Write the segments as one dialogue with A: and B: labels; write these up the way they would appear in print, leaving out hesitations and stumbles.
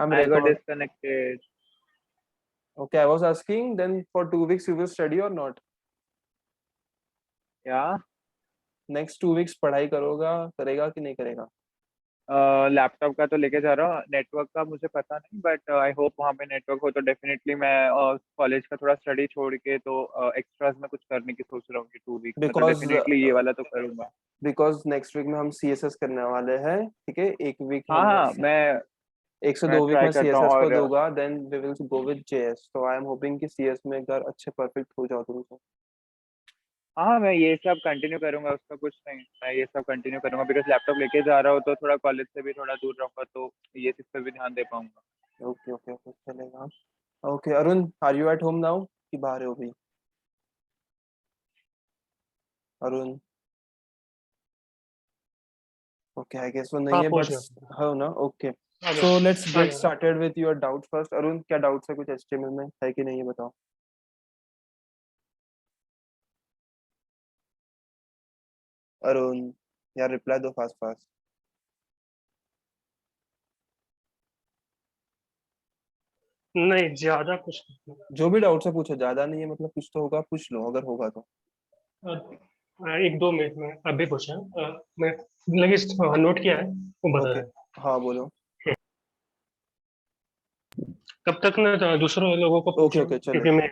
A: I'm
B: I got
A: record.
B: disconnected.
A: Okay, I was asking then for 2 weeks you will study or not?
B: Yeah.
A: Next 2 weeks पढ़ाई करेगा कि नहीं करेगा?
B: Laptop का तो लेके जा रहा हूँ, नेटवर्क का मुझे पता नहीं, बट आई होप वहाँ पे नेटवर्क हो तो डेफिनेटली मैं कॉलेज का थोड़ा स्टडी छोड़ के तो एक्स्ट्रास में कुछ करने की सोच रहा हूँ कि 2 वीक में, तो
A: Because
B: डेफिनेटली ये वाला तो करूंगा।
A: because next week में हम CSS करने वाले हैं, ठीक है? एक वीक
B: हाँ
A: हमने
B: हाँ,
A: एक से
B: मैं
A: 2 वीक
B: ट्राई
A: में
B: करता हूँ
A: CSS को
B: और
A: दूंगा, then we will go with JS. So I am hoping कि CS में एक बार अच्छे परफेक्ट हो जाओ तुम।
B: हाँ, मैं ये सब कंटिन्यू करूंगा, उसका कुछ नहीं, मैं ये सब कंटिन्यू करूंगा बिकॉज लैपटॉप लेके जा रहा हूँ तो थोड़ा कॉलेज से भी थोड़ा दूर रहूंगा, तो ये चीज पे भी ध्यान दे पाऊंगा।
A: ओके ओके ओके चलेगा। Okay Arun, are you at home now कि बाहर हो अभी? अरुण, okay, I guess वो नहीं
C: हाँ
A: है,
C: पूछ
A: but
C: लो।
A: हो ना? Okay,
C: आ
A: so
C: गया
A: let's
C: आ
A: get
C: गया।
A: started with your doubts first. Arun, क्या डाउट्स है कुछ HTML में है कि नहीं है बताओ। अरुण यार रिप्लाई दो फास्ट फास्ट।
C: नहीं ज्यादा कुछ नहीं।
A: जो भी डाउट्स है पूछो, ज्यादा नहीं है मतलब कुछ तो होगा, पूछ लो अगर होगा तो।
C: एक दो मिनट में अभी पूछा मैं लगे नोट किया है वो बता
A: ओके
C: रहे
A: हाँ बोलो।
C: तब तक ना दूसरों लोगों को
A: ओके
C: पूछो
A: ओके चलो
C: क्योंकि मैं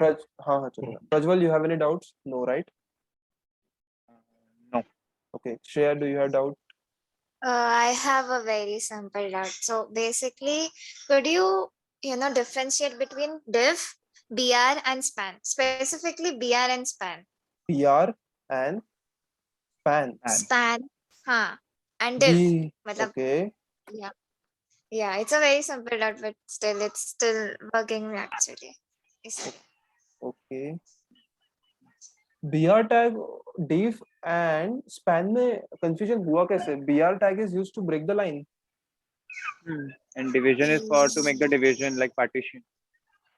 A: हाँ हाँ चलेगा। Prajwal, you have any doubts? No right?
B: No.
A: Okay Shreya, do you have doubt?
D: I have a very simple doubt. So basically, could you know, differentiate between div, BR, and span? Specifically, BR and span.
A: PR and span.
D: Span, हाँ, and div.
A: B
D: मतलब,
A: okay
D: yeah, yeah. It's a very simple doubt, but still, it's still working actually. इसलिए.
A: okay BR tag div and span में confusion हुआ कैसे? BR tag is used to break the line.
B: And division is for to make the division like partition.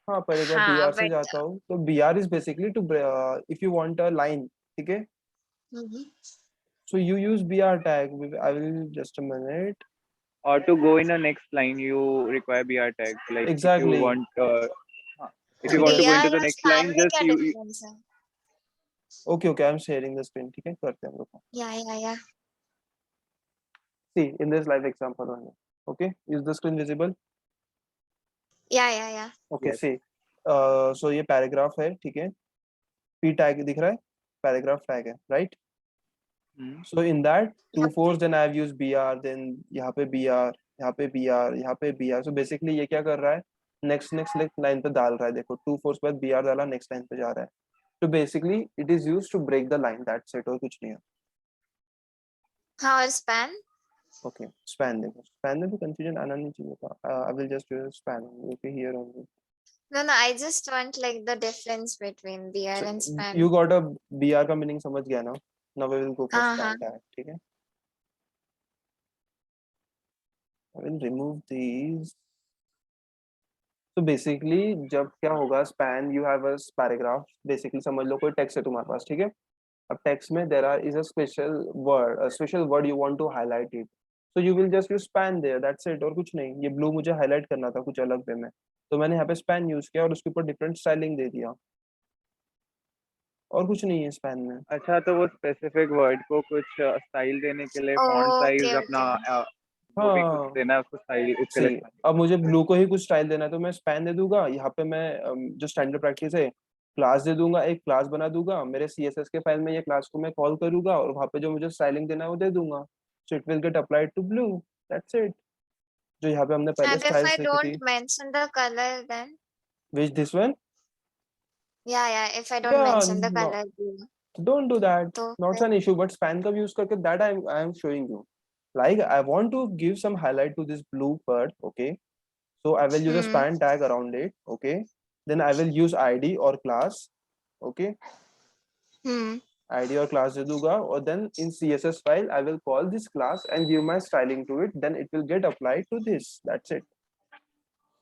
A: हाँ पर एक बार
D: हाँ,
A: BR से
D: but
A: जाता हूँ तो BR is basically to if you want a line, ठीक है?
D: mhm.
A: So you use BR tag. I will just a minute.
B: Or to go in a next line, you require BR tag. Like
A: Exactly.
B: if you want to go into
D: BR
B: the
D: और
B: next
D: span
B: line,
D: में
B: just
D: क्या
B: you
D: difference है?
A: Okay okay, I'm sharing the screen. ठीक है, करते हैं हम लोग।
D: Yeah.
A: See in this live example only. Okay, is the screen visible?
D: Yeah.
A: Okay,
B: yes.
A: see. So ये पैराग्राफ है, ठीक है? P tag दिख रहा है, पैराग्राफ टैग है, right? So in that two
D: Yep.
A: fours, then I've used BR, then यहाँ पे BR, यहाँ पे BR, यहाँ पे BR. So basically ये क्या कर रहा है? Next line पे डाल रहा है, देखो 2 fours के बाद BR डाला, next line पे जा रहा है. So basically it is used to break the line. That's it, और कुछ नहीं है.
D: हाँ, और span?
A: Okay, span देखो, span में भी confusion आना नहीं चाहिए था. I will just use span. Okay, here only.
D: No, I just want like the difference between BR
A: So
D: and span.
A: you got a BR का meaning समझ गया ना? Now we will go for
D: हाँ.
A: span tag, ठीक है? I will remove these. So basically जब क्या होगा, span you have a paragraph. Basically समझ लो कोई text है तुम्हारे पास, ठीक है? अब text में there is a special word you want to highlight it. So you will just use span there. That's it, और कुछ नहीं. ये blue मुझे highlight करना था कुछ अलग वे में, तो मैंने यहाँ पे span use किया और उसके ऊपर different styling दे दिया, और कुछ नहीं है span में.
B: अच्छा, तो वो स्पेसिफिक वर्ड को कुछ स्टाइल देने के लिए फॉन्ट साइज
D: Okay.
B: अपना जो भी कुछ
A: हाँ
B: देना है उसको स्टाइल उसके लिए
A: सही.
B: इस्तेमाल
A: अब मुझे ब्लू को ही कुछ स्टाइल देना है तो मैं स्पैन दे दूंगा. यहाँ पे मैं जो स्टैंडर्ड प्रैक्टिस है क्लास दे दूंगा, एक क्लास बना दूंगा, मेरे CSS के फाइल में ये क्लास को मैं कॉल करूंगा और वहाँ पे जो मुझे स्टाइलिंग देना है वो दे दूंगा. So it will get applied to blue. That's it. जो यहाँ पे हमने पहले
D: And if I
A: स्टाइल्स देखी थी.
D: don't mention the color, then
A: which this one?
D: yeah. If I don't
A: या
D: mention the color,
A: don't do that.
D: तो
A: Not an issue, but span का use करके that I am showing you. Like I want to give some highlight to this blue part. Okay, so I will use a span tag around it. Okay, then I will use ID or class. Okay, ID or class दे दूंगा, और then in CSS file I will call this class and give my styling to it. Then it will get applied to this. That's it.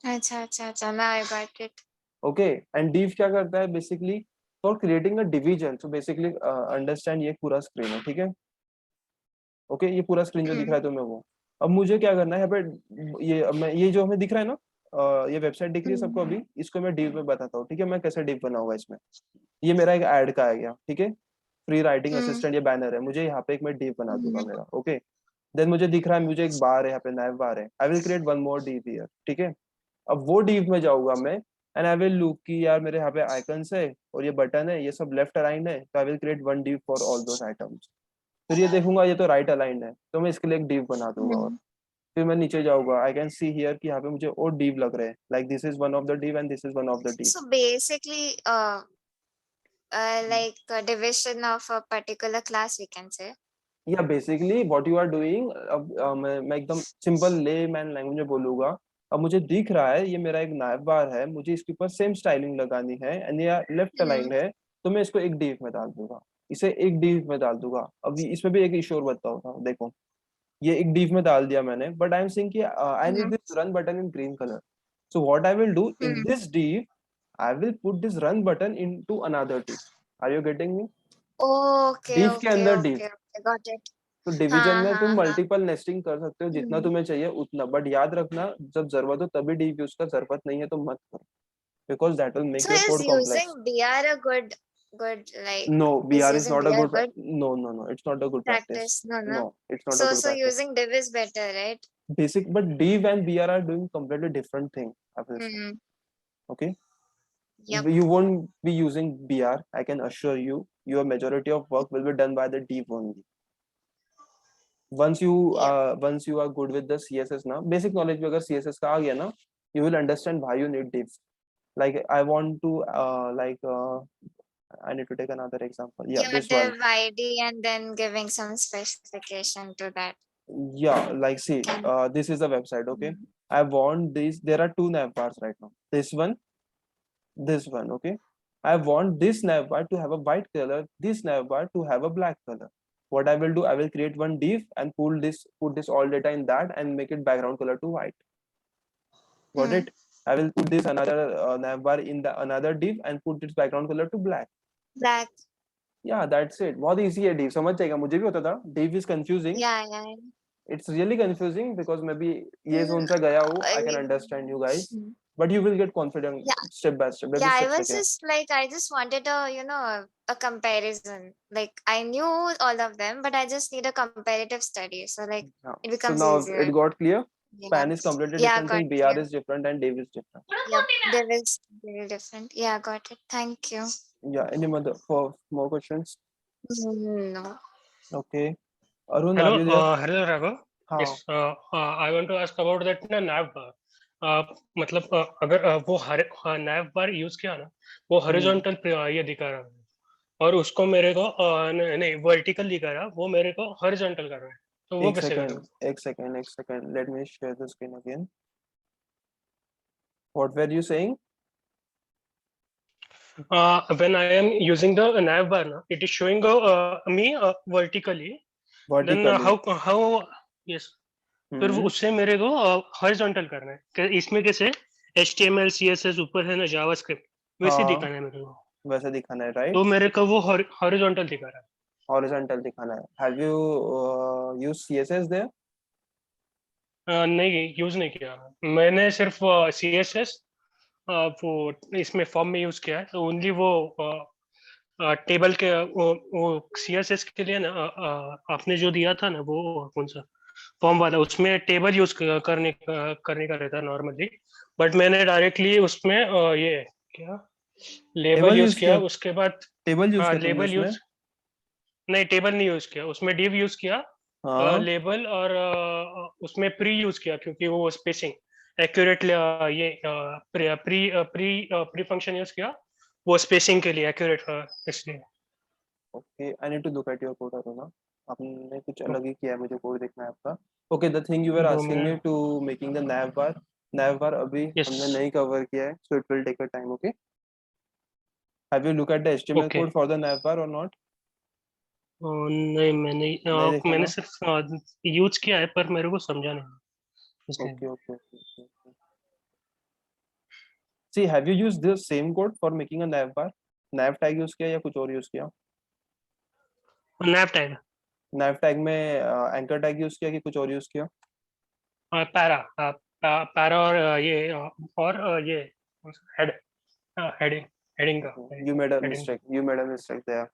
D: अच्छा. Now I got it.
A: Okay, and div क्या करता है basically for creating a division. So basically understand ये पूरा screen है, ठीक है? Okay ये पूरा स्क्रीन जो दिख रहा है तुम्हें वो. अब मुझे क्या करना है यहाँ पे, ये अब मैं ये जो हमें दिख रहा है ना, ये वेबसाइट दिख रही है सबको अभी, इसको मैं div में बताता हूँ, ठीक है, मैं कैसे div बनाऊंगा इसमें। ये मेरा एक ऐड का आ गया, ठीक है, फ्री राइटिंग असिस्टेंट, ये बैनर है, मुझे यहाँ पे एक मैं div बना दूंगा मेरा, ओके। देन मुझे दिख रहा है, मुझे एक बार है यहाँ पे, nav बार है, I will create one more div here, ठीक है। अब वो div में जाऊंगा मैं, एंड आई विल लुक कि यार मेरे यहाँ पे आइकन्स है और ये बटन है, ये सब लेफ्ट अलाइंड है, तो I will create one div for all those items. फिर ये देखूंगा ये तो राइट अलाइंड है, तो मैं इसके लिए एक div बना दूंगा। और फिर मैं नीचे जाऊंगा, आई कैन सी हियर कि यहाँ पे मुझे और div लग रहे हैं, like this is one of the div and this is one of the div।
D: So basically, like a division of a particular class, we can say.
A: या basically what you are doing, अब मैं एकदम simple ले man language में बोलूंगा। अब मुझे दिख रहा है ये मेरा एक नाइफ बार है, मुझे इसके ऊपर सेम स्टाइलिंग लगानी है एंड ये लेफ्ट अलाइंड है, तो मैं इसको एक div में डाल दूंगा, इसे एक div में डाल दूंगा। अब इसमें भी एक इशू और बताता हूँ, देखो ये एक div में डाल दिया मैंने, बट आई एम सेइंग कि I need this run button in green colour, so what I will do in this div, I will put this run button into another div. Are you getting me?
D: Okay,
A: div के
D: okay,
A: अंदर div,
D: okay, okay, got it.
A: तो division
D: हाँ
A: में तुम
D: हाँ हाँ.
A: Multiple nesting कर सकते हो जितना तुम्हें चाहिए उतना, बट याद रखना जब जरूरत हो तभी div यूज कर, जरूरत नहीं है तो मत करो, because that will make
D: So
A: your
D: is
A: code complex.
D: using BR a good like
A: No,
D: is
A: BR is
D: using
A: not a
D: BR
A: good
D: good
A: no, it's not a good practice.
D: practice? No, no.
A: No, it's not a
D: So
A: good
D: so
A: practice.
D: using div is better, right?
A: Basic, but div and BR are doing completely different thing, I will say.
D: Hmm.
A: Okay,
D: Yep.
A: you won't be using BR, I can assure you. Your majority of work will be done by the div only.
D: Yep.
A: Once you are good with the CSS now, basic knowledge भी अगर CSS का आ गया ना, you will understand why you need div. Like I want to I need to take another example. Yeah,
D: Yeah,
A: this one.
D: div ID and then giving some specification to that.
A: Yeah, like see,
D: Can.
A: this is the website. Okay, I want this. There are two nav bars right now. This one. Okay, I want this nav bar to have a white color. This nav bar to have a black color. What I will do, I will create one div and put this all data in that and make it background color to white. Got it? I will put this another nav bar in the another div and put its background color to black.
D: Black.
A: Yeah, that's it. बहुत easy है div, समझ जाएगा, मुझे भी होता था div is confusing.
D: Yeah.
A: It's really confusing because maybe ये zone से गया हूँ, I can understand you guys, but you will get confident
D: Yeah.
A: step by step. Baby
D: Yeah, I
A: steps
D: was
A: लेके.
D: just like, I just wanted a comparison. Like I knew all of them, but I just need a comparative study. So like
A: Yeah.
D: it
A: So
D: becomes
A: now
D: easier.
A: it got clear.
D: Yeah.
A: Span is completely
D: Yeah,
A: different
D: got
A: thing. BR
D: you.
A: is different and div is different.
D: Yep, div is very different. Yeah, got it. Thank you.
A: Yeah. Any more questions?
D: No.
A: Okay. Arun,
C: Hello,
A: are you there?
C: hello Raghav.
A: हाँ.
C: Yes, I want to ask about that ना nav bar. मतलब अगर वो nav bar use किया ना, वो horizontal ये दिखा रहा है और उसको मेरे को नहीं vertical दिखा रहा, वो मेरे को horizontal कर रहा है, तो वो कैसे करूँ?
A: एक second. Let me share the screen again. What were you saying?
C: When I am using the nav bar ना, it is showing me vertically. Then how yes. फिर वो उससे मेरे को हॉरिजॉन्टल करना है कि इसमें कैसे HTML CSS ऊपर है ना जावास्क्रिप्ट वैसे दिखाना है मेरे को,
A: वैसे दिखाना है, राइट?
C: तो मेरे को वो हॉरिजॉन्टल दिखा रहा है,
A: हॉरिजॉन्टल दिखाना है. Have you used CSS there?
C: नहीं यूज नहीं किया मैंने, सिर्फ CSS वो इसमें फॉर्म में यूज किया है, तो ओनली वो टेबल के वो CSS के लिए ना आपने जो दिया था ना वो कौन सा फॉर्म वाला, उसमें टेबल यूज करने का रहता है नॉर्मली, बट मैंने डायरेक्टली उसमें ये क्या लेबल यूज किया, उसके बाद
A: टेबल यूज
C: हाँ
A: किया तुमने
C: लेबल
A: उसमें?
C: यूज नहीं, टेबल नहीं यूज किया, उसमें डिव यूज किया, लेबल और उसमें प्री यूज किया क्योंकि वो स्पेसिंग एक्यूरेट ये प्री फंक्शन यूज किया वो स्पेसिंग के लिए एक्यूरेट इसलिए.
A: Okay, I need to look at your code Aruna. आपने कुछ अलग ही किया है, मुझे कोड देखना है आपका. Okay, the thing you were asking me to making the nav bar अभी हमने नहीं कवर किया है, so it will take a time. Okay, have you look at the HTML code for the nav bar और not?
C: नहीं मैंने सिर्फ use किया है पर मेरे को समझा नहीं.
A: Okay. See, have you used the same code for making a nav bar? nav tag use किया या कुछ और यूज किया? nav tag में एंकर टैग यूज किया कि कुछ और यूज किया?
C: पैरा पैरा और ये और ये हेड हेडिंग हेडिंग का
A: You made a
C: heading.
A: mistake. You made a mistake there.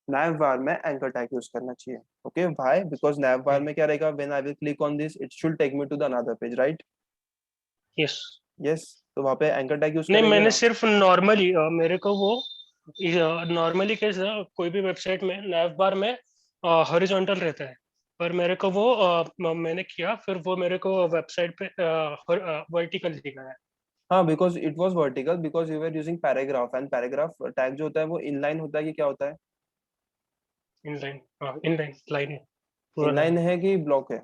A: Navbar में anchor tag use करना चाहिए. Okay, why? Because navbar में क्या रहेगा? When I will click on this, it should take me to the another page, right?
C: Yes
A: Yes. तो वहाँ पे anchor tag use
C: नहीं
A: करेंगे
C: मैंने
A: ना?
C: सिर्फ नॉर्मली मेरे को वो नॉर्मली कैसे कोई भी वेबसाइट में नैव बार में हॉरिजॉन्टल रहता है पर मेरे को वो मैंने किया फिर वो मेरे को वेबसाइट पे वर्टिकल दिखा है
A: हाँ, because it was vertical because you were using paragraph and paragraph tag जो होता है वो inline होता है कि क्या होता है?
C: इनलाइन लाइन है पूरा
A: Inline है कि block है?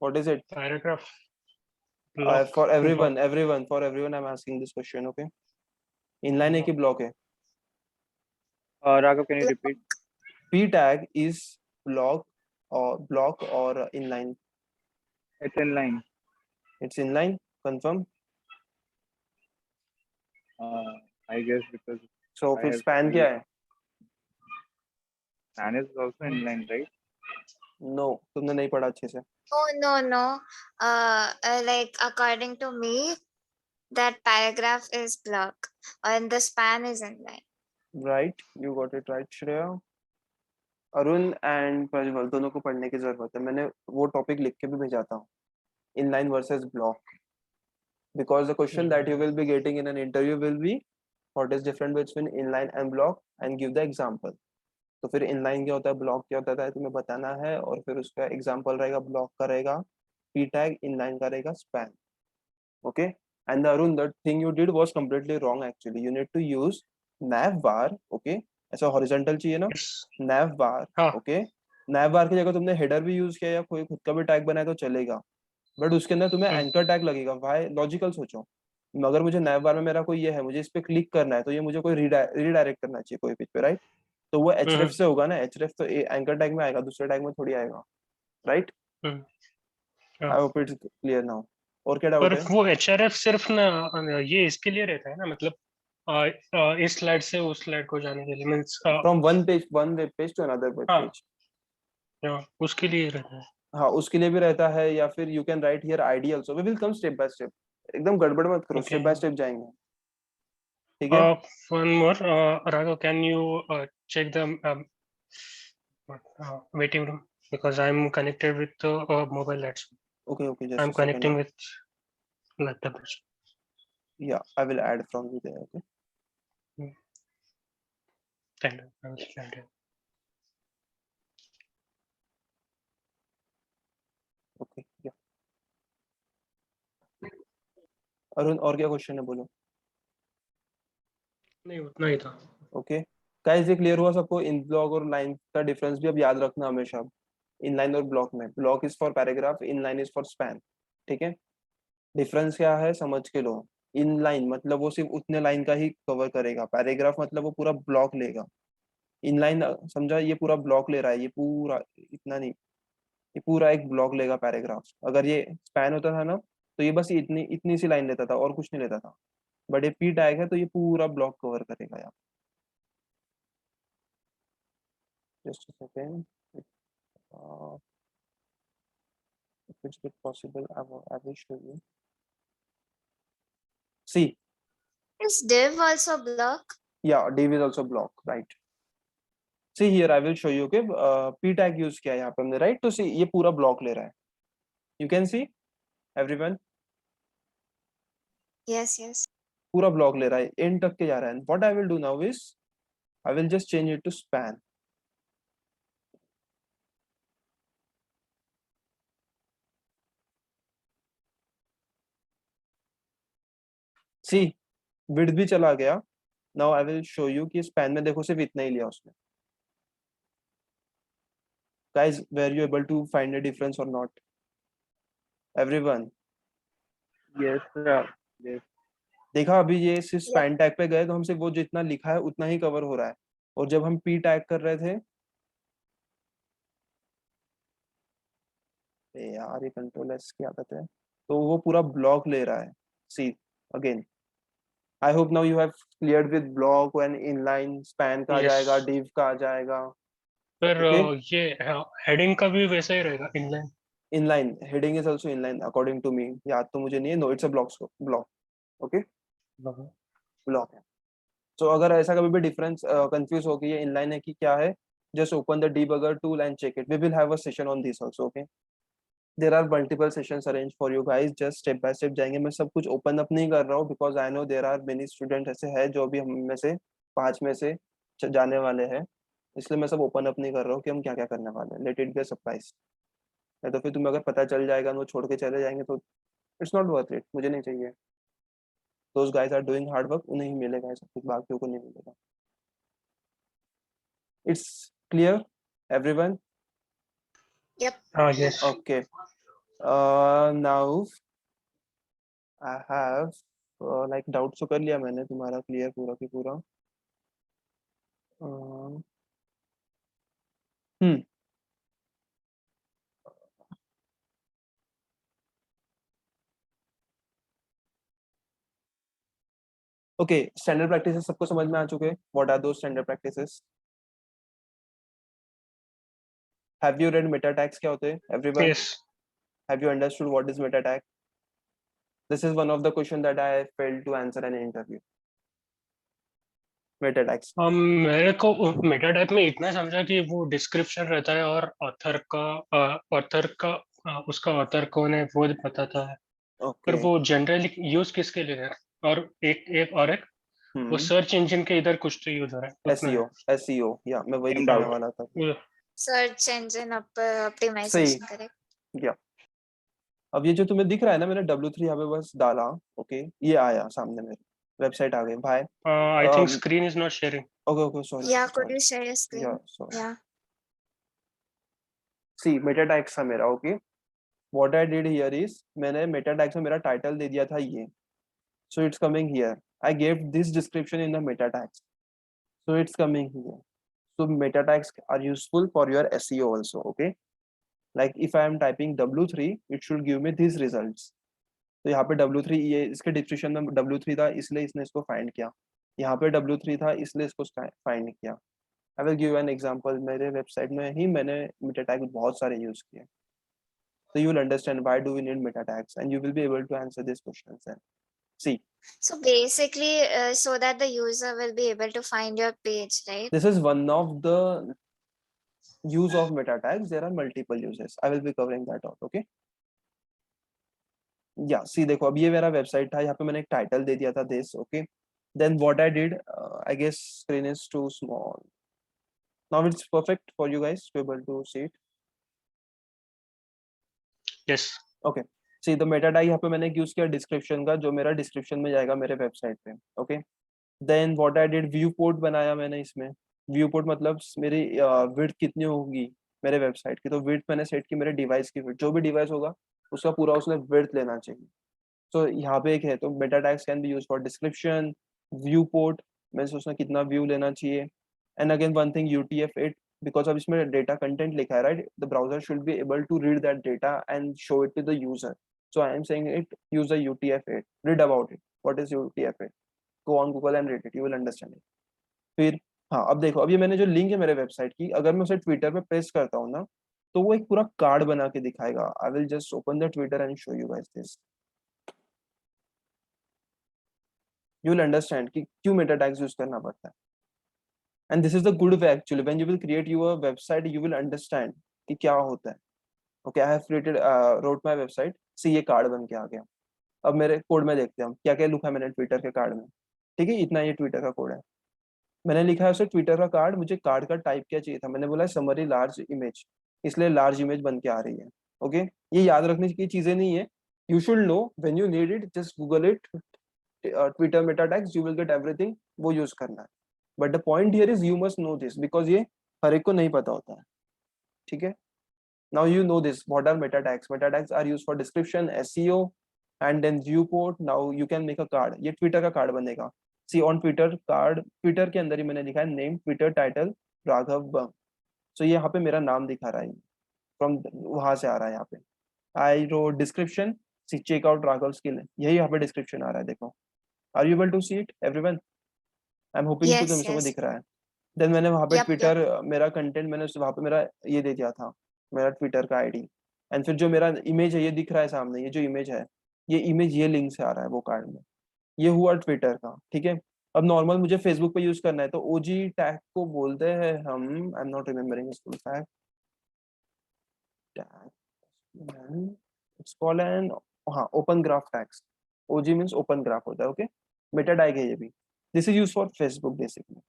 A: What is it?
C: Paragraph
A: For everyone, I'm asking this question, okay? Inline है कि block है?
B: Raghav, can you repeat?
A: P tag is block or inline?
B: It's in line.
A: It's inline, confirm.
B: I guess because
A: So
B: I
A: फिर
B: have
A: span क्या है?
B: span is also in line, right?
A: No, तुमने नहीं पढ़ा अच्छे से.
D: Oh, no. Like according to me, that paragraph is block and the span is in line.
A: Right, you got it right, Shreya. Arun and Prajwal दोनों को पढ़ने की जरूरत है. मैंने वो टॉपिक लिख के भी भेजा था. Inline versus block. Because the question that you will be getting in an interview will be what is different between inline and block and give the example. तो फिर इनलाइन क्या होता है ब्लॉक क्या होता है तुम्हें बताना है और फिर उसका एग्जांपल रहेगा ब्लॉक का रहेगा पी टैग इनलाइन का रहेगा span okay and Arun the thing you did was completely wrong actually you need to use nav bar okay ऐसा हॉरिजॉन्टल चाहिए ना nav बार
C: हाँ
A: ओके nav बार की जगह तुमने हेडर भी यूज किया या कोई खुद का भी टैग बनाया तो चलेगा बट उसके अंदर तुम्हें एंकर टैग लगेगा भाई लॉजिकल सोचो अगर मुझे nav बार में मेरा कोई ये है मुझे इस पे क्लिक करना है तो ये मुझे कोई रीडायरेक्ट करना चाहिए कोई पेज पे राइट तो वो href से होगा ना href तो एंकर टैग में आएगा दूसरे टैग में थोड़ी आएगा right I hope it's clear now और क्या डाउट
C: पर
A: है
C: वो एचआरएफ सिर्फ ना ये इसके लिए रहता है ना मतलब इस स्लाइड से उस स्लाइड को जाने के लिए means
A: from one web page to another web
C: हाँ
A: पेज
C: उसके लिए रहता है
A: हाँ उसके लिए भी रहता है या फिर you can write here ID also we will come step by step एकदम गड़बड़ मत करो स्टेप बाय स्टेप जाएंगे ठीक है
C: one more Raghav can you check the waiting room because I'm connected with the mobile that's
A: okay just
C: I'm
A: a second
C: connecting with laptop also.
A: Yeah I will add from you there okay
C: Thank you. I will send you.
A: Okay yeah Arun और क्या question है बोलो
C: नहीं उतना ही था
A: okay guys ये clear हुआ सबको इन ब्लॉक और लाइन का डिफरेंस भी अब याद रखना हमेशा इन लाइन और ब्लॉक में block is for paragraph in line is for span ठीक है डिफरेंस क्या है समझ के लो इन लाइन मतलब वो सिर्फ उतने लाइन का ही कवर करेगा पैराग्राफ मतलब वो पूरा ब्लॉक लेगा इन लाइन समझा ये पूरा ब्लॉक ले रहा है ये पूरा इतना नहीं ये पूरा एक ब्लॉक लेगा पैराग्राफ अगर ये स्पैन होता था ना तो ये बस इतनी इतनी सी लाइन लेता था और कुछ नहीं लेता था बट ये पी टैग है तो ये पूरा ब्लॉक कवर करेगा यार just a second if it's bit possible I will show you see
D: Is div also block?
A: yeah div is also block right see here I will show you okay p tag use किया है यहाँ पे हमने right तो see ये पूरा block ले रहा है you can see everyone
D: Yes.
A: पूरा block ले रहा है end तक के जा रहा है what I will do now is I will just change it to span see width भी चला गया now I will show you कि span में देखो सिर्फ इतना ही लिया उसने guys were you able to find a difference or not everyone
B: Yes, yes.
A: देखा अभी ये सिर्फ स्पैन टैग पे गए तो हमसे वो जितना लिखा है उतना ही कवर हो रहा है और जब हम पी टैग कर रहे थे यार ये कंट्रोल एस की आदत है तो वो पूरा ब्लॉक ले रहा है see again I hope now you have cleared with block and inline span का आ
C: Yes.
A: जाएगा डिव का आ जाएगा
C: फिर
A: Okay.
C: ये हेडिंग का भी वैसा ही रहेगा inline
A: inline, heading is also inline according to me, याद तो मुझे नहीं है, no it's a block, okay block है। सो अगर ऐसा कभी भी डिफरेंस कंफ्यूज हो कि ये इनलाइन है कि क्या है, just open the debugger tool and check it. We will have a session on this also, okay? There are multiple sessions arranged for you guys, just step by step जाएंगे। मैं सब कुछ open up नहीं कर रहा हूँ because I know there are many students ऐसे हैं जो भी हम में से 5 में से जाने वाले हैं, इसलिए मैं सब ओपन अप नहीं कर रहा हूँ कि हम क्या क्या करने वाले हैं। Let it be surprise. नहीं तो फिर तुम्हें अगर पता चल जाएगा वो छोड़ के चले जाएंगे तो इट्स नॉट वर्थ इट, मुझे नहीं चाहिए। Those guys are doing hard work, उन्हें ही मिलेगा सब कुछ, बाकियों को नहीं मिलेगा। It's clear everyone?
D: Yep.
C: Yes.
A: Okay. Now I have like doubt तो कर लिया मैंने तुम्हारा क्लियर पूरा की पूरा। हम्म ओके, स्टैंडर्ड प्रैक्टिसेस सबको समझ में आ चुके हैं? What are those standard practices? Have you read meta tags क्या होते हैं everyone?
C: Yes.
A: Have you understood what is meta tag? This is one of the question that I failed to answer in interview. Meta tags
C: मेरे को Meta type में इतना समझा कि वो डिस्क्रिप्शन रहता है और ऑथर का उसका ऑथर कौन है वो बताता है, पर
A: ओके।
C: वो जनरली यूज किसके लिए है? और एक वो सर्च इंजन के इधर कुछ तो यूज हो रहा है उतना
A: एसईओ,
C: है।
A: एसईओ या मैं वही
C: In
A: दिखाने
C: doubt.
A: वाला था।
D: Search engine
A: सही,
D: optimization, correct?
A: या अब ये जो तुम्हें दिख रहा है ना, मैंने W3 यहाँ पे बस डाला, ओके, ये आया सामने, मेरे वेबसाइट आ गई भाई।
C: I think screen is not sharing.
A: Okay okay sorry
D: Yeah, could you share your screen?
A: या सॉरी।
D: Yeah.
A: सी मेटा टैग्स था मेरा, okay. What I did here is मैंने मेटा टैग्स में मेरा टाइटल दे दिया था ये, so it's coming here. I gave this description in the Meta tags, so it's coming here. So meta tags are useful for your SEO also, okay? Like if I am typing W3, it should give me these results. तो यहाँ पे W3 ये इसके description में W3 था इसलिए इसने इसको फाइंड किया, यहाँ पे W3 था इसलिए इसको फाइंड किया। I will give an example, मेरे वेबसाइट में ही मैंने मेटा टैग बहुत सारे यूज किए, so you will understand why do we need meta tags and you will be able to answer these questions then. See,
D: So basically, so that the user will be able to find your page, right?
A: this is one of the use of meta tags. There are multiple uses. I will be covering that out, okay? या सी देखो, अब ये मेरा website था, यहाँ पे मैंने एक टाइटल दे दिया था this, okay. Then what I did, I guess screen is too small, now it's perfect for you guys to able to see it.
C: Yes.
A: Okay, see the meta tag यहाँ पे मैंने यूज किया description का, जो मेरा description में जाएगा मेरे वेबसाइट पे, okay. Then what I did, view port बनाया मैंने इसमें। व्यू पोर्ट मतलब मेरी विड्थ कितनी होगी मेरे वेबसाइट की, तो विड्थ मैंने सेट की मेरे डिवाइस की विड्थ, जो भी डिवाइस होगा उसका पूरा उसने विड्थ लेना चाहिए। तो यहाँ पे एक है, तो meta tags can be use for description, view port मैं सोचना कितना व्यू लेना चाहिए, and again one thing UTF-8, because अब इसमें डेटा कंटेंट लिखा है, right? The browser should be able to read that data and show it to the user, so I am saying it use the UTF-8, read about it, what is UTF-8, go on Google and read it, you will understand it. फिर हाँ, अब देखो, अब ये मैंने जो link है मेरे वेबसाइट की, अगर मैं उसे ट्विटर पे पेस्ट करता हूँ ना, तो वो एक पूरा कार्ड बना के दिखाएगा। I will just open the Twitter and show you guys this, you will understand कि क्यों मेटा टैग्स यूज करना पड़ता है। And this is the good way actually, when you will create your website you will understand कि क्या होता है। Okay, I have created wrote my website, see ये कार्ड बन के आ गया। अब मेरे कोड में देखते हैं हम क्या क्या लिखा है मैंने ट्विटर के कार्ड में, ठीक है? इतना ये ट्विटर का कोड है, मैंने लिखा है उसे ट्विटर का कार्ड। मुझे कार्ड का टाइप क्या चाहिए था, मैंने बोला समरी लार्ज इमेज, इसलिए लार्ज इमेज बन के आ रही है, ओके। ये याद रखने की चीजें नहीं है, you should know when you need it, just Google it, Twitter Meta tags, you will get everything, वो यूज करना है। But the point here is you must know this, because ये हर एक को नहीं पता होता है, ठीक है? Now you know this, what are meta tags? Meta tags are used for description, SEO and then view port. Now you can make a card, ये ट्विटर का कार्ड बनेगा। See on Twitter card, Twitter के अंदर ही मैंने लिखा है name, Twitter title Raghav बम, सो ये यहाँ पे मेरा नाम दिखा रहा है, फ्रॉम वहां से आ रहा है यहाँ पे। I wrote description, see check out Raghav skill, यही यहाँ पे डिस्क्रिप्शन आ रहा है, देखो। Are you able to see it everyone? I am hoping कि तुम सबको
D: Yes.
A: दिख रहा है। देन मैंने वहाँ पे
D: Yep.
A: ट्विटर मेरा कंटेंट मैंने वहाँ पे मेरा ये दे दिया था, मेरा ट्विटर का ID, एंड फिर जो मेरा इमेज है ये दिख रहा है सामने, ये जो इमेज है, ये इमेज ये लिंक से आ रहा है वो कार्ड में। ये हुआ ट्विटर का, ठीक है। अब नॉर्मल मुझे फेसबुक पे यूज करना है तो ओजी टैग को बोलते हैं हम, I am not remembering it's full tag, it's called an, हाँ, ओपन ग्राफ टैग्स। ओजी मींस ओपन ग्राफ होता है, ओके। मेटा टैग है ये भी। This is use for Facebook basically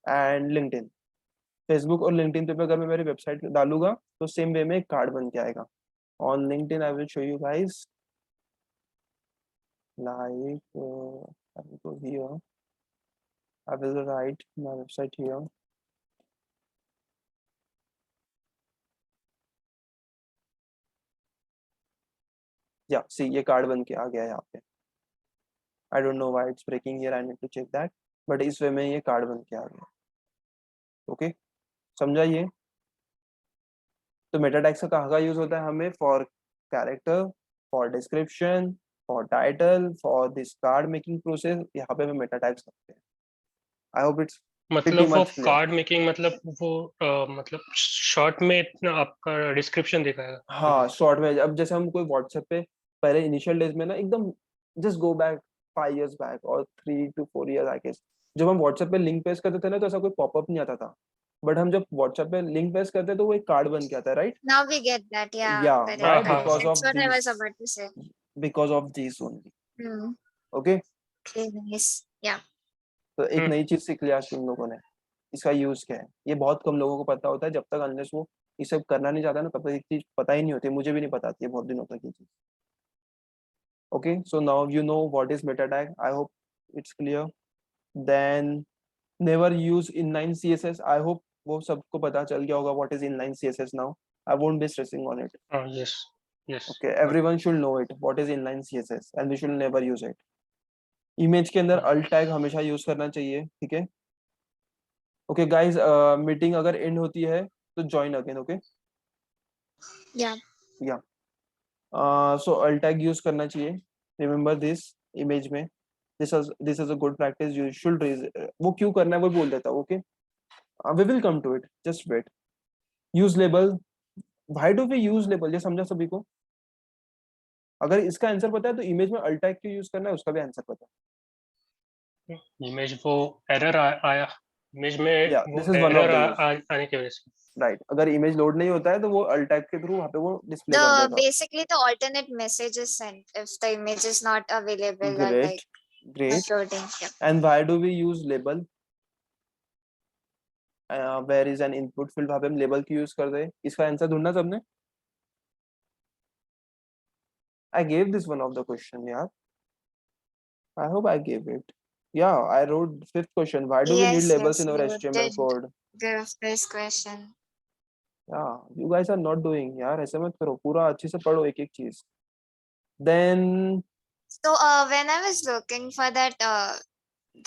A: and LinkedIn. Facebook और लिंक्डइन पे अगर मैं मेरी वेबसाइट डालूंगा तो सेम वे में एक कार्ड बन के आएगा। On LinkedIn I will show you guys, like I will go here, I will write my website here. Yeah, see ये कार्ड बन के आ गया है यहाँ पे। I don't know why it's breaking here, I need to check that, but इस वे में ये कार्ड बन के आ गया। ओके, समझा ये? तो मेटा टैग्स का कहाँ का यूज होता है हमें? For character, for description, for title, for this card making process, यहाँ पे हमें मेटा टैग्स लगते हैं। आई होप इट्स
C: मतलब वो
A: much clear.
C: कार्ड मेकिंग मतलब वो मतलब शॉर्ट में इतना आपका डिस्क्रिप्शन दिखाएगा।
A: हाँ, शॉर्ट में अब जैसे हम कोई व्हाट्सएप पे पहले इनिशियल डेज में ना, एकदम just go back 5 years back और 3 to 4 years आई गेस, जब हम व्हाट्सएप पे लिंक पेस्ट करते थे ना तो ऐसा कोई पॉपअप नहीं आता था, बट हम जब व्हाट्सएप पे लिंक पेस्ट करते हैं तो वो एक कार्ड बन के आता है, right?
D: Now we get that. Yeah,
A: या
D: correct,
A: व्हाई?
C: हाँ
D: correct.
A: बिकॉज
C: हाँ
A: of
D: That's what I was
A: this,
D: about to say.
A: Because of this only.
D: Hmm.
A: Okay,
D: Okay, nice. Yeah.
A: तो एक
C: हम्म,
A: नई चीज सीख लिया तुम लोगों ने। इसका यूज क्या है ये बहुत कम लोगों को पता होता है, जब तक अनलेस वो ये सब करना नहीं चाहता ना तब तक एक चीज पता ही नहीं होती। मुझे भी नहीं पता थी बहुत दिनों तक ये चीज। Okay, so now you know what is meta tag. I hope it's clear. Then never use inline CSS. I hope वो सबको पता चल गया होगा what is inline CSS now. I won't be stressing on it.
C: हाँ yes yes
A: Okay, everyone should know it. What is inline CSS and we should never use it. Image के अंदर alt tag हमेशा use करना चाहिए, ठीक है? Okay guys, meeting अगर end होती है तो join again, okay?
D: Yeah.
A: Yeah. So alt tag use करना चाहिए। Remember this image में। This is a good practice. You should raise. वो क्यों करना है वो बोल देता हूँ, okay? We will come to it. Just wait. Use label. Why do we use label? ये समझा सभी को? अगर इसका आंसर पता है तो इमेज में alt tag क्यों यूज करना है उसका भी आंसर पता है।
C: इमेज वो एरर आया इमेज में
A: Yeah,
C: वो
A: this is one of
C: error
A: the use.
C: आने की वजह से।
A: Right. अगर इमेज लोड नहीं होता है तो वो alt tag के थ्रू वहाँ पे वो डिस्प्ले कर
D: The
A: देगा।
D: basically the alternate message is sent if the image is not available or like
A: Great.
D: uploading. Yeah.
A: And why do we use label? Where is an input field? वहाँ पे हम label क्यों use कर रहे हैं? इसका answer ढूंढना सबने? I gave this one of the question, yeah. I hope I gave it. Yeah, I wrote 5th question. Why do we need
D: Yes,
A: labels
D: yes,
A: in our
D: you
A: HTML
D: did
A: code?
D: give this question.
A: Yeah, you guys are not doing. यार ऐसे मत करो, पूरा अच्छे से पढ़ो एक एक चीज। Then
D: So when I was looking for that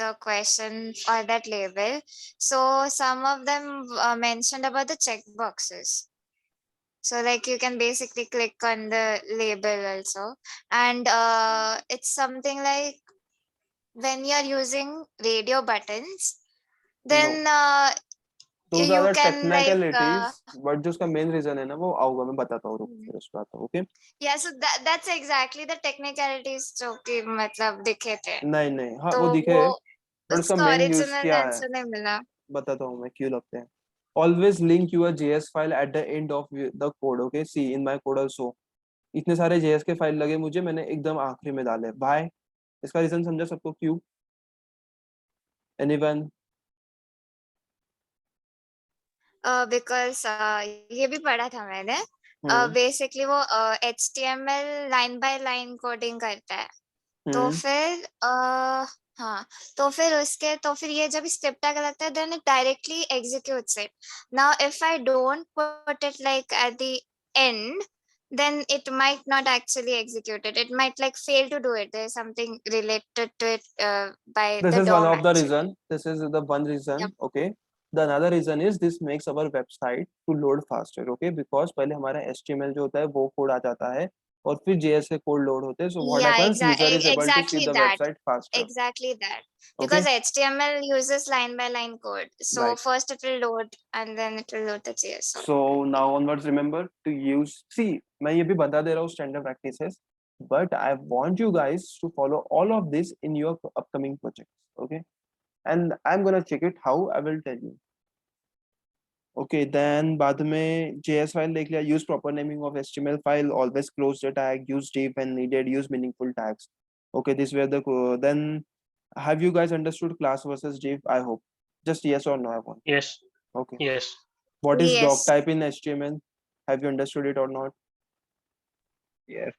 D: the question or that label, so some of them mentioned about the check boxes. So like you can basically click on the label also, and it's something like when you are using radio buttons, then
A: those are
D: you
A: the
D: can like
A: technicalities, but जो उसका main reason है ना वो आऊंगा मैं बताता हूँ, रुको फिर उस पर आता हूँ, okay?
D: yeah, so that's exactly the technicalities जो कि मतलब दिखे थे,
A: नहीं हाँ
D: तो
A: वो दिखे,
D: वो
A: but उसका
D: उसका
A: main use
D: ओरिजिनल
A: क्या है
D: आंसर नहीं मिला।
A: बताता हूँ मैं क्यों लगते हैं। Always link your JS file at the end of the code, okay? See in my code also इतने सारे JS के फाइल लगे मुझे, मैंने एकदम आखिरी में डाले। Why? इसका रीजन समझा सबको क्यों? Anyone?
D: बिकॉज ये भी पढ़ा था मैंने। बेसिकली वो HTML line by line coding करता है, तो फिर हाँ, तो फिर उसके तो फिर ये जब स्टेप टैग लगता है then it directly executes it. Now if I don't put it like at the end, then it might not actually execute it. It might like fail to do it. There's something related to it by
A: This
D: the
A: is one
D: DOM
A: of the
D: actually.
A: reason. This is the one reason.
D: Yep.
A: Okay. The another reason is this makes our website to load faster. Okay, because पहले हमारा HTML जो होता है वो code आ जाता है और फिर JS के कोड लोड होते हैं. So what
D: Yeah,
A: happens? User is able to see
D: exactly
A: the
D: that.
A: website faster.
D: Exactly that.
A: Okay.
D: Because HTML uses line by line code. So
A: Right.
D: first it will load and then it will load the JS.
A: So now onwards, remember to use. See, मैं ये भी बता दे रहा हूँ standard practices, but I want you guys to follow all of this in your upcoming projects. Okay, and I'm gonna check it how I will tell you. Okay, then बाद में JS file देख लिया. Use proper naming of HTML file. Always close the tag. Use div when needed. Use meaningful tags. Okay, this were the then. Have you guys understood class versus div? I hope. Just yes or no. I want.
C: Yes.
A: Okay.
C: Yes.
A: What is doc
D: Yes.
A: type in HTML? Have you understood it or not?
B: Yes.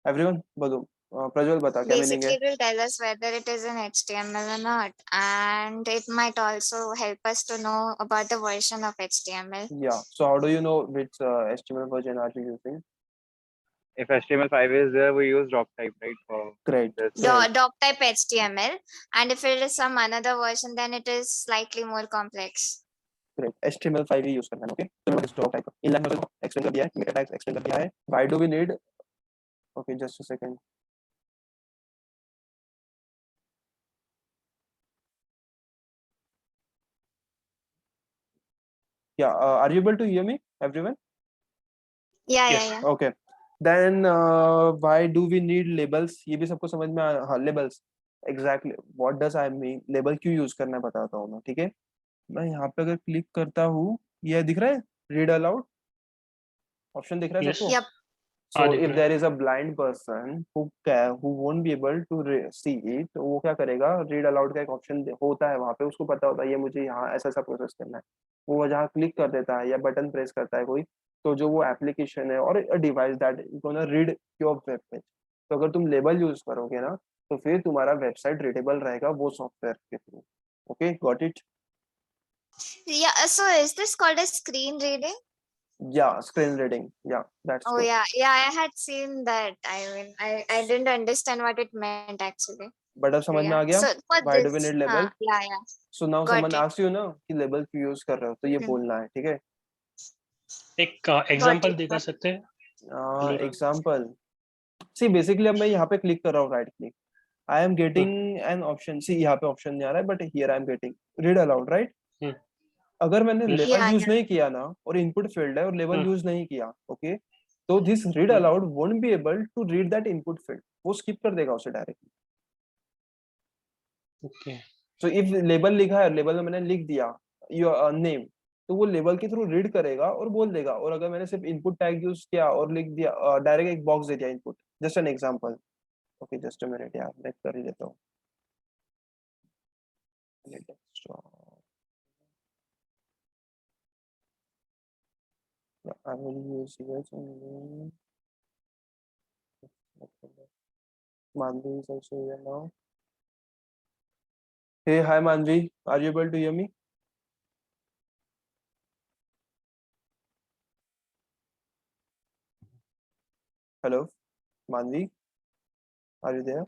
A: Everyone, बोलो. प्रज्वल बता क्या meaning
D: Basically,
A: है?
D: it will tell us whether it is in HTML or not. And it might also help us to know about the version of HTML.
A: Yeah. So how do you know which HTML version are you using?
B: If HTML5 is there, we use doc type, right? For
A: Great.
B: this.
A: Great.
D: Doc type HTML. And if it is some another version, then it is slightly more complex.
A: Great. HTML5 he use करना है. Okay. So what is doc type? Inline version explain कर दिया है. Meta tags explain कर दिया है. Why do we need? Okay, just a second. Yeah. Are you able to hear me, everyone?
D: Yeah,
C: Yes.
D: yeah, yeah.
A: Okay. Then why do we need labels? ये भी सबको समझ में हाँ labels. Exactly. What does I mean? Label क्यों use करना है बताता हूँ मैं. ठीक है. मैं यहाँ पे अगर क्लिक करता हूँ, ये दिख रहा है? Read aloud. Option दिख रहा है
C: Yes.
A: सबको?
D: Yep.
A: So
C: दिख
A: if
C: रहा है.
A: there is a blind person who won't be able to see it, तो वो क्या करेगा? Read aloud का एक ऑप्शन होता है वहाँ पे, उसको पता होता है ये मुझे यहाँ ऐसा ऐसा प्रोसेस करना है. वो जहाँ क्लिक कर देता है या बटन प्रेस करता है कोई, तो जो वो एप्लीकेशन है और device that gonna read your web page. तो अगर तुम लेबल यूज करोगे ना, तो फिर तुम्हारा वेबसाइट रीडेबल रहेगा वो सॉफ्टवेयर के through. Okay, got it?
D: Yeah. So is this called as screen reading?
A: Yeah, screen reading. Yeah, that's
D: Oh
A: good.
D: yeah, yeah. I had seen that. I mean, I didn't understand what it meant actually.
A: But अब समझ में आ
D: Yeah.
A: गया?
D: So for
A: Why do we
D: this,
A: need label?
D: yeah, yeah.
A: So now
D: Got
A: someone
D: it.
A: asks you ना कि label क्यों use कर रहे हो, तो ये
D: हम्म.
A: बोलना है. ठीक है.
C: एक एग्जांपल
D: it,
C: दिखा
D: got
C: सकते हैं? अनुराग?
A: एग्जाम्पल. सी बेसिकली अब मैं यहाँ पे क्लिक कर रहा हूँ, right click. I am getting an option. See यहाँ पे ऑप्शन नहीं आ रहा है, but here I am getting read aloud, right.
C: Hmm.
A: अगर मैंने
C: Yes.
A: Label
D: Yeah,
A: use
D: yeah.
A: नहीं किया ना, और इनपुट फील्ड है और लेबल
C: हम्म.
A: यूज नहीं किया, ओके, तो this read
C: hmm.
A: Aloud won't be able to read that input field. वो स्किप कर देगा उसे directly.
C: Okay.
A: So if label लिखा है, लेबल में मैंने लिख दिया योर नेम, तो वो लेबल के थ्रू रीड करेगा और बोल देगा. और अगर मैंने सिर्फ इनपुट टैग यूज किया और लिख दिया, डायरेक्ट एक बॉक्स दे दिया input. Just an example. Okay, just a minute यार, मैं कर ही देता हूँ. I will use here only. Manvi is also here now. Hey, hi Manvi, are you able to hear me? Hello, Manvi, are you there?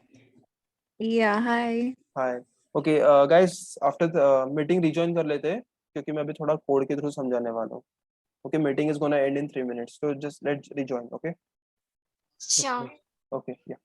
E: Yeah, hi.
A: Hi. Okay, guys, after the meeting rejoin कर लेते हैं, क्योंकि मैं अभी थोड़ा code के through समझाने वाला हूँ. Okay, meeting is gonna end in 3 minutes, so just let's rejoin. Okay.
D: Sure.
A: Okay, yeah.